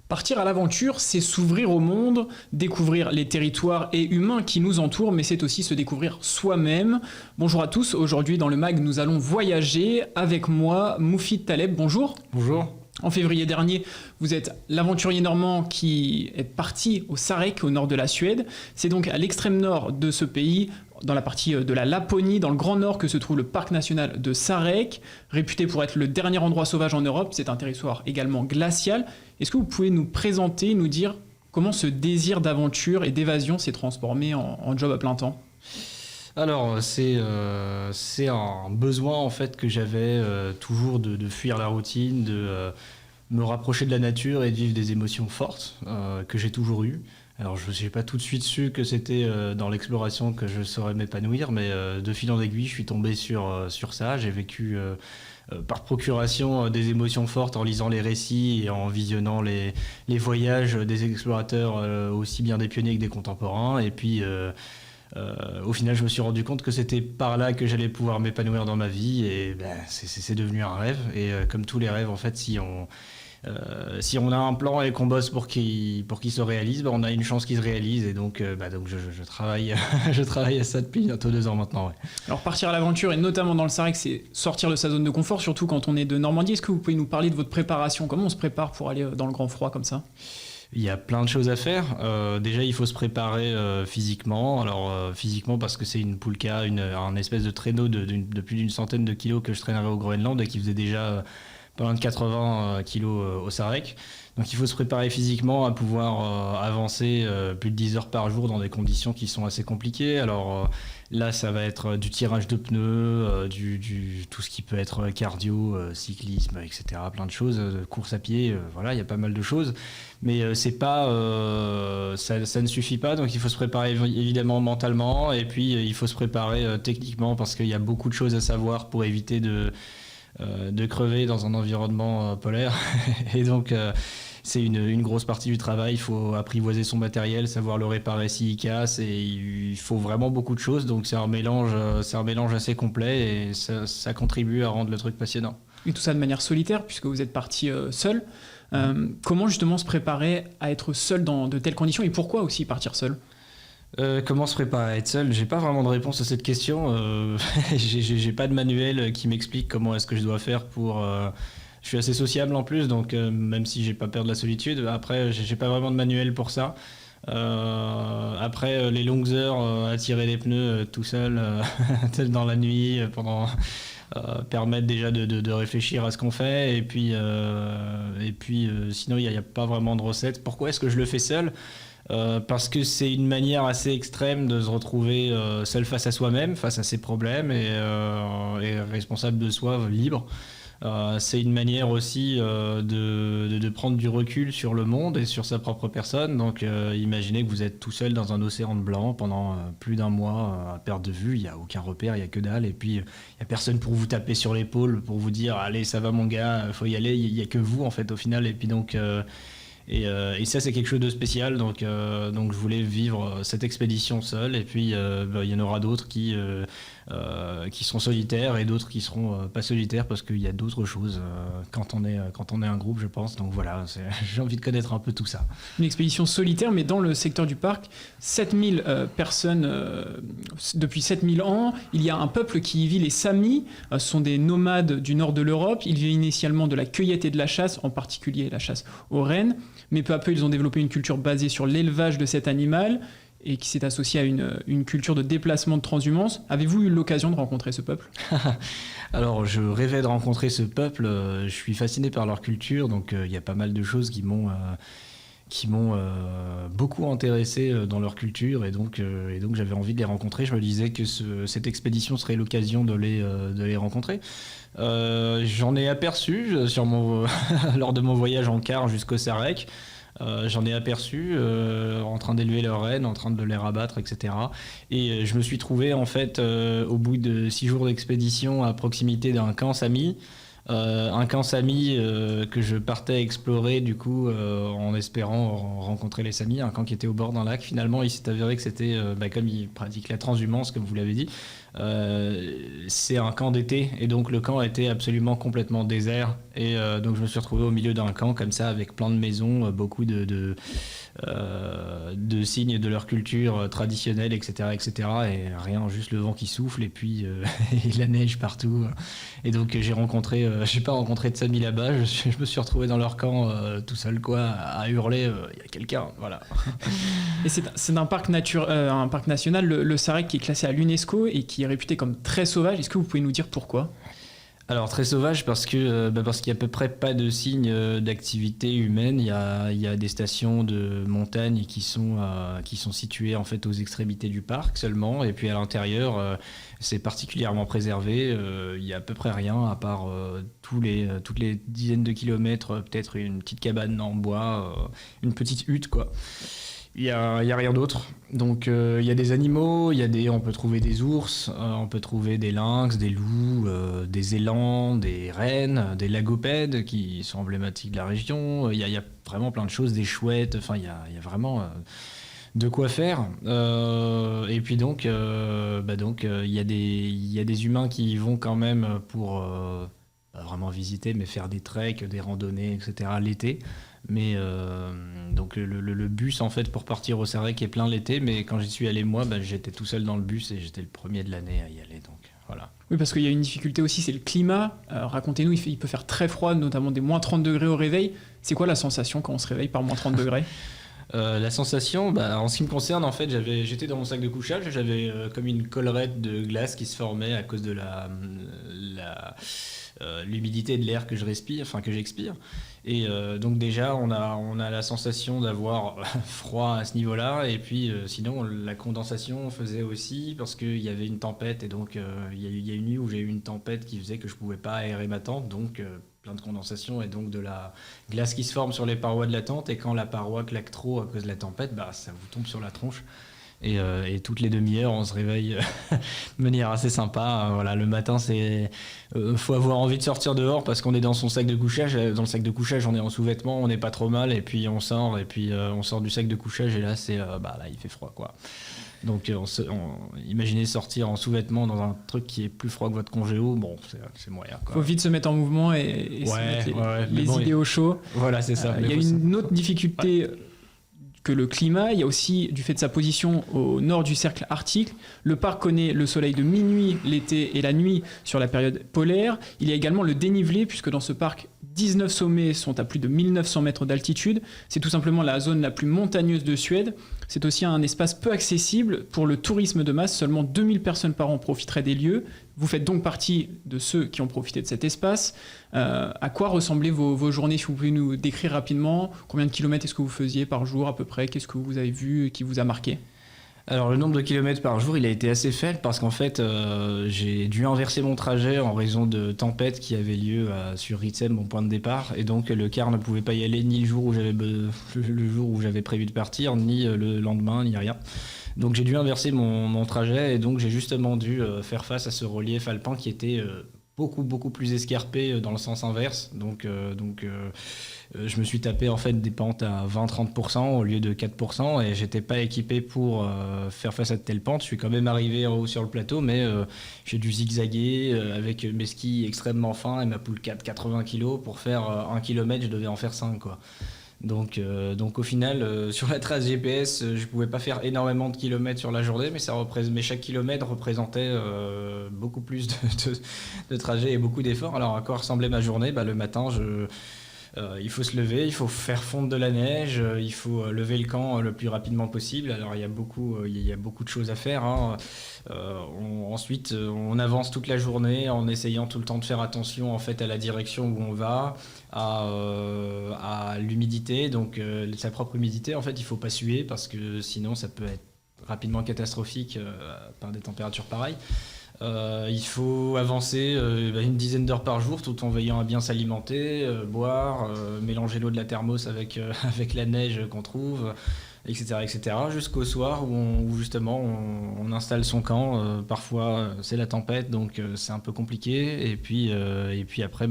Partir à l'aventure, c'est s'ouvrir au monde, découvrir les territoires et humains qui nous entourent, mais c'est aussi se découvrir soi-même. Bonjour à tous, aujourd'hui dans le MAG, nous allons voyager. Avec moi, Moufid Taleb, bonjour. Bonjour. En février dernier, vous êtes l'aventurier normand qui est parti au Sarek, au nord de la Suède. C'est donc à l'extrême nord de ce pays, dans la partie de la Laponie, dans le grand nord, que se trouve le parc national de Sarek, réputé pour être le dernier endroit sauvage en Europe. C'est un territoire également glacial. Est-ce que vous pouvez nous présenter, nous dire comment ce désir d'aventure et d'évasion s'est transformé en job à plein temps ? Alors, c'est un besoin en fait que j'avais toujours de fuir la routine, de me rapprocher de la nature et de vivre des émotions fortes que j'ai toujours eues. Alors, je n'ai pas tout de suite su que c'était dans l'exploration que je saurais m'épanouir, mais de fil en aiguille, je suis tombé sur ça. J'ai vécu par procuration des émotions fortes en lisant les récits et en visionnant les voyages des explorateurs, aussi bien des pionniers que des contemporains. Et puis, au final, je me suis rendu compte que c'était par là que j'allais pouvoir m'épanouir dans ma vie. Et c'est devenu un rêve. Et comme tous les rêves, en fait, si on a un plan et qu'on bosse pour qu'il se réalise, on a une chance qu'il se réalise. Et donc je travaille, je travaille à ça depuis bientôt 2 ans maintenant. Ouais. Alors partir à l'aventure, et notamment dans le Sarek, c'est sortir de sa zone de confort, surtout quand on est de Normandie. Est-ce que vous pouvez nous parler de votre préparation ? Comment on se prépare pour aller dans le grand froid comme ça ? Il y a plein de choses à faire. Déjà, il faut se préparer physiquement. Alors, physiquement, parce que c'est une poulka, un espèce de traîneau de plus d'une centaine de kilos que je traînerais au Groenland et qui faisait déjà pas loin de 80 kilos au Sarek. Donc il faut se préparer physiquement à pouvoir avancer plus de 10 heures par jour dans des conditions qui sont assez compliquées. Alors là, ça va être du tirage de pneus, tout ce qui peut être cardio, cyclisme, etc. Plein de choses, course à pied, voilà, il y a pas mal de choses. Mais c'est pas, ça ne suffit pas, donc il faut se préparer évidemment mentalement et puis il faut se préparer techniquement parce qu'il y a beaucoup de choses à savoir pour éviter de crever dans un environnement polaire. Et donc, c'est une grosse partie du travail. Il faut apprivoiser son matériel, savoir le réparer s'il casse. Et il faut vraiment beaucoup de choses. Donc, c'est un mélange assez complet et ça contribue à rendre le truc passionnant. Et tout ça de manière solitaire, puisque vous êtes parti seul. Comment justement se préparer à être seul dans de telles conditions et pourquoi aussi partir seul ? Comment se préparer à être seul ? J'ai pas vraiment de réponse à cette question. J'ai pas de manuel qui m'explique comment est-ce que je dois faire pour. Je suis assez sociable en plus, donc même si j'ai pas peur de la solitude, après j'ai pas vraiment de manuel pour ça. Après les longues heures à tirer les pneus tout seul dans la nuit permettent déjà de réfléchir à ce qu'on fait et puis sinon il y a pas vraiment de recette. Pourquoi est-ce que je le fais seul ? Parce que c'est une manière assez extrême de se retrouver seul face à soi-même, face à ses problèmes et responsable de soi, libre. C'est une manière aussi de prendre du recul sur le monde et sur sa propre personne. Donc imaginez que vous êtes tout seul dans un océan de blanc pendant plus d'un mois à perte de vue, il n'y a aucun repère, il n'y a que dalle. Et puis il n'y a personne pour vous taper sur l'épaule, pour vous dire « Allez, ça va mon gars, faut y aller », il n'y a que vous en fait au final. Et puis donc... Et ça, c'est quelque chose de spécial. Donc je voulais vivre cette expédition seule. Et puis, il y en aura d'autres qui sont solitaires et d'autres qui seront pas solitaires parce qu'il y a d'autres choses quand on est un groupe, je pense. Donc voilà, j'ai envie de connaître un peu tout ça. Une expédition solitaire, mais dans le secteur du parc, 7000 personnes, depuis 7000 ans, il y a un peuple qui y vit, les Samis. Ce sont des nomades du nord de l'Europe. Ils vivaient initialement de la cueillette et de la chasse, en particulier la chasse aux rennes. Mais peu à peu, ils ont développé une culture basée sur l'élevage de cet animal et qui s'est associée à une culture de déplacement de transhumance. Avez-vous eu l'occasion de rencontrer ce peuple ? Alors, je rêvais de rencontrer ce peuple. Je suis fasciné par leur culture, donc il y a pas mal de choses qui m'ont beaucoup intéressé dans leur culture et donc j'avais envie de les rencontrer. Je me disais que cette expédition serait l'occasion de les rencontrer. J'en ai aperçu lors de mon voyage en car jusqu'au Sarek. J'en ai aperçu en train d'élever leurs rennes, en train de les rabattre, etc. Et je me suis trouvé en fait au bout de 6 jours d'expédition à proximité d'un camp Sami. Un camp Sami que je partais explorer du coup en espérant rencontrer les Samis, un camp qui était au bord d'un lac. Finalement, il s'est avéré que c'était, comme ils pratiquent la transhumance, comme vous l'avez dit, c'est un camp d'été et donc le camp était absolument complètement désert et donc je me suis retrouvé au milieu d'un camp comme ça avec plein de maisons, beaucoup de signes de leur culture traditionnelle, etc., etc. Et rien, juste le vent qui souffle et puis et la neige partout. Et donc j'ai pas rencontré de Sami là-bas. Je me suis retrouvé dans leur camp tout seul, quoi, à hurler. Il y a quelqu'un, voilà. Et c'est un parc national, le Sarek, qui est classé à l'UNESCO et qui est réputé comme très sauvage. Est-ce que vous pouvez nous dire pourquoi ? Alors très sauvage parce qu'il y a à peu près pas de signes d'activité humaine. Il y a des stations de montagne qui sont situées en fait aux extrémités du parc seulement, et puis à l'intérieur c'est particulièrement préservé. Il y a à peu près rien à part toutes les dizaines de kilomètres, peut-être une petite cabane en bois, une petite hutte, quoi. Il y a rien d'autre. Donc il y a des animaux, on peut trouver des ours, on peut trouver des lynx, des loups, des élans, des rennes, des lagopèdes qui sont emblématiques de la région. Il y a vraiment plein de choses, des chouettes. Enfin, il y a vraiment de quoi faire. Et puis donc, il y a des humains qui y vont quand même pour pas vraiment visiter, mais faire des treks, des randonnées, etc. l'été. Mais donc le bus en fait pour partir au Sarek est plein l'été, mais quand j'y suis allé moi, j'étais tout seul dans le bus et j'étais le premier de l'année à y aller, donc voilà. Oui, parce qu'il y a une difficulté aussi, c'est le climat. Racontez-nous, il peut faire très froid, notamment des moins 30 degrés au réveil. C'est quoi la sensation quand on se réveille par moins 30 degrés ? La sensation, en ce qui me concerne, en fait, j'étais dans mon sac de couchage, j'avais comme une collerette de glace qui se formait à cause de l'humidité de l'air que j'expire. Et donc déjà, on a la sensation d'avoir froid à ce niveau-là. Et puis sinon, la condensation faisait aussi parce qu'il y avait une tempête. Et donc, il y a une nuit où j'ai eu une tempête qui faisait que je ne pouvais pas aérer ma tente. Donc, plein de condensation et donc de la glace qui se forme sur les parois de la tente. Et quand la paroi claque trop à cause de la tempête, ça vous tombe sur la tronche. Et toutes les demi-heures, on se réveille de manière assez sympa. Voilà, le matin, faut avoir envie de sortir dehors parce qu'on est dans son sac de couchage. Dans le sac de couchage, on est en sous-vêtements, on n'est pas trop mal, et puis on sort, on sort du sac de couchage, et là, là, il fait froid, quoi. Donc, imaginez sortir en sous-vêtements dans un truc qui est plus froid que votre congélo, bon, c'est moyen, quoi. Faut vite se mettre en mouvement et se mettre les idées au chaud. Voilà, c'est ça. Il y a une autre difficulté. Ouais. Que le climat, il y a aussi, du fait de sa position au nord du cercle arctique, le parc connaît le soleil de minuit l'été et la nuit sur la période polaire. Il y a également le dénivelé, puisque dans ce parc, 19 sommets sont à plus de 1900 mètres d'altitude. C'est tout simplement la zone la plus montagneuse de Suède. C'est aussi un espace peu accessible pour le tourisme de masse. Seulement 2000 personnes par an profiteraient des lieux. Vous faites donc partie de ceux qui ont profité de cet espace. À quoi ressemblaient vos journées, si vous pouvez nous décrire rapidement ? Combien de kilomètres est-ce que vous faisiez par jour à peu près ? Qu'est-ce que vous avez vu qui vous a marqué ? Alors le nombre de kilomètres par jour, il a été assez faible parce qu'en fait, j'ai dû inverser mon trajet en raison de tempêtes qui avaient lieu sur Ritsem, mon point de départ, et donc le car ne pouvait pas y aller ni le jour où j'avais prévu de partir, ni le lendemain, ni rien. Donc j'ai dû inverser mon trajet, et donc j'ai justement dû faire face à ce relief alpin qui était beaucoup plus escarpé dans le sens inverse. Donc je me suis tapé en fait des pentes à 20-30% au lieu de 4%, et j'étais pas équipé pour faire face à de telles pentes. Je suis quand même arrivé en haut sur le plateau, mais j'ai dû zigzaguer avec mes skis extrêmement fins et ma poule 4 80 kg. Pour faire 1 km, je devais en faire 5, quoi. Donc au final, sur la trace GPS, je pouvais pas faire énormément de kilomètres sur la journée, mais chaque kilomètre représentait beaucoup plus de trajet et beaucoup d'efforts. Alors à quoi ressemblait ma journée ? Le matin, il faut se lever, il faut faire fondre de la neige, il faut lever le camp le plus rapidement possible. Alors il y a beaucoup de choses à faire, hein. Ensuite, on avance toute la journée en essayant tout le temps de faire attention en fait à la direction où on va, à l'humidité. Donc sa propre humidité, en fait, il faut pas suer parce que sinon ça peut être rapidement catastrophique par des températures pareilles. Il faut avancer une dizaine d'heures par jour tout en veillant à bien s'alimenter, boire, mélanger l'eau de la thermos avec la neige qu'on trouve, etc., jusqu'au soir où justement on installe son camp. Parfois c'est la tempête, donc c'est un peu compliqué. Et puis après,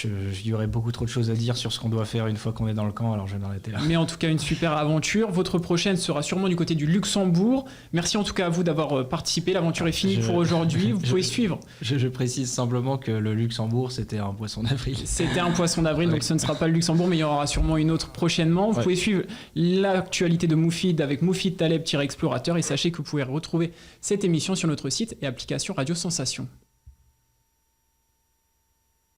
il y aurait beaucoup trop de choses à dire sur ce qu'on doit faire une fois qu'on est dans le camp, alors je vais m'arrêter là. Mais en tout cas, une super aventure. Votre prochaine sera sûrement du côté du Luxembourg. Merci en tout cas à vous d'avoir participé. L'aventure est finie pour aujourd'hui. Vous pouvez suivre. Je précise simplement que le Luxembourg, c'était un poisson d'avril. C'était un poisson d'avril, donc ce ne sera pas le Luxembourg, mais il y en aura sûrement une autre prochainement. Vous pouvez suivre l'actualité de Moufid avec Moufid Taleb-Explorateur et sachez que vous pouvez retrouver cette émission sur notre site et application Radio Sensation.